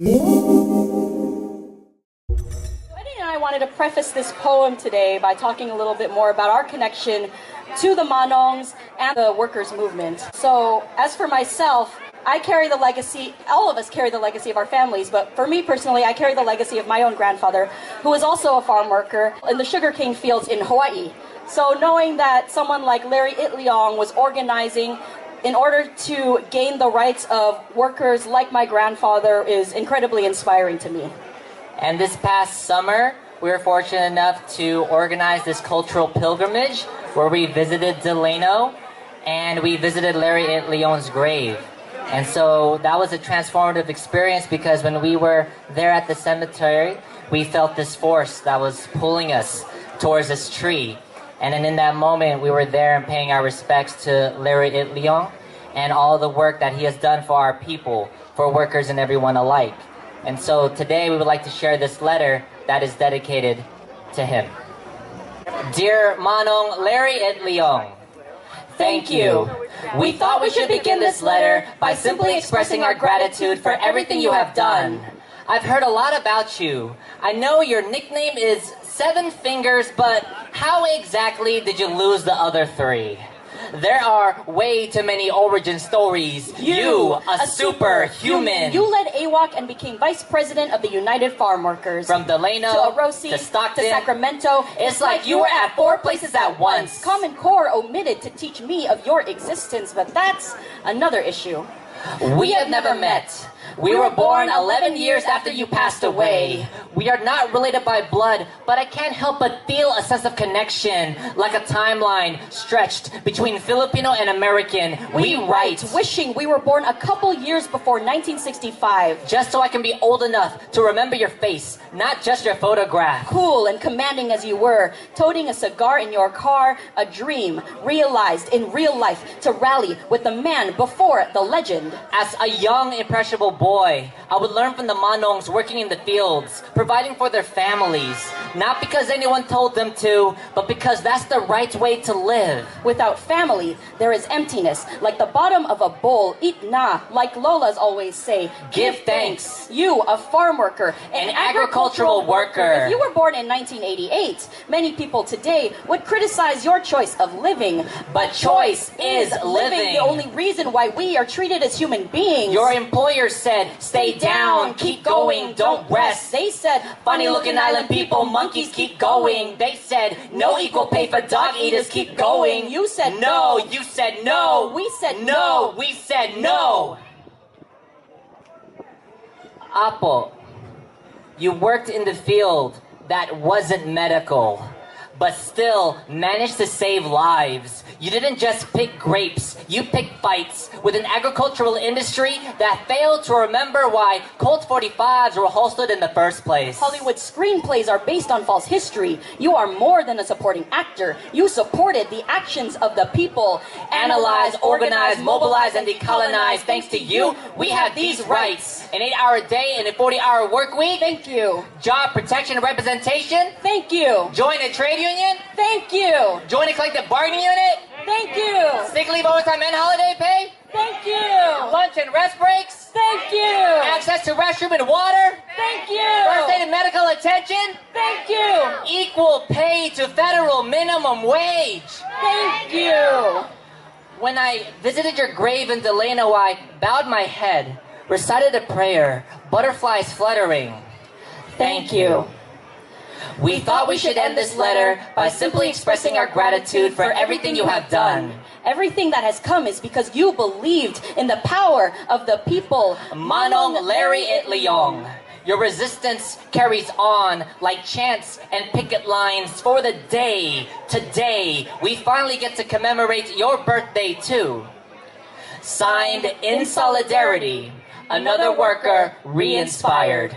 Eddie and I wanted to preface this poem today by talking a little bit more about our connection to the Manongs and the workers' movement. So, as for myself, I carry the legacy, all of us carry the legacy of our families, but for me personally, I carry the legacy of my own grandfather, who was also a farm worker in the sugarcane fields in Hawaii. So knowing that someone like Larry Itliong was organizing in order to gain the rights of workers like my grandfather is incredibly inspiring to me. And this past summer, we were fortunate enough to organize this cultural pilgrimage where we visited Delano and we visited Larry Itliong's grave. And so that was a transformative experience because when we were there at the cemetery, we felt this force that was pulling us towards this tree. And then in that moment, we were there and paying our respects to Larry Itliong and all the work that he has done for our people, for workers and everyone alike. And so today we would like to share this letter that is dedicated to him. Dear Manong Larry Itliong, thank you. We thought we should begin this letter by simply expressing our gratitude for everything you have done. I've heard a lot about you. I know your nickname is Seven Fingers, but how exactly did you lose the other three? There are way too many origin stories. You, a superhuman. You led AWOC and became vice president of the United Farmworkers. From Delano to Orosi to Stockton to Sacramento. It's like you were at 4 places at once. Common Core omitted to teach me of your existence, but that's another issue. We have never met. We were born 11 years after you passed away. We are not related by blood, but I can't help but feel a sense of connection, like a timeline stretched between Filipino and American. We write, wishing we were born a couple years before 1965. Just so I can be old enough to remember your face, not just your photograph. Cool and commanding as you were, toting a cigar in your car, a dream realized in real life to rally with the man before the legend. As a young, impressionable boy, I would learn from the Manongs working in the fields, providing for their families. Not because anyone told them to, but because that's the right way to live. Without family, there is emptiness, like the bottom of a bowl. Eat na, like Lolas always say. Give thanks. You, a farm worker, an agricultural worker. If you were born in 1988, many people today would criticize your choice of living. But choice is living. The only reason why we are treated as human beings. Your employer said, stay down, keep going, don't rest. They said, funny looking island people, monkeys, keep going. They said, no equal pay for dog eaters, keep going. You said no, you said no. We said no, we said no. Apo, you worked in the field that wasn't medical, but still managed to save lives. You didn't just pick grapes, you picked fights with an agricultural industry that failed to remember why Colt 45s were holstered in the first place. Hollywood screenplays are based on false history. You are more than a supporting actor. You supported the actions of the people. Analyze, organize, mobilize, and decolonize. Thanks to you, we have these rights. An 8-hour day and a 40-hour work week. Thank you. Job protection and representation. Thank you. Join a trade union. Thank you. Join a collective bargaining unit. Thank you. Sick leave, overtime, and holiday pay. Thank you. Lunch and rest breaks. Thank you. Access to restroom and water. Thank you. First aid and medical attention. Thank you. Equal pay to federal minimum wage. Thank you. When I visited your grave in Delano, I bowed my head, recited a prayer, butterflies fluttering. Thank you. We thought we should end this letter by simply expressing our gratitude for everything you have done. Everything that has come is because you believed in the power of the people. Manong Larry Itliong, your resistance carries on like chants and picket lines for the day. Today, we finally get to commemorate your birthday too. Signed, in solidarity, another worker re-inspired.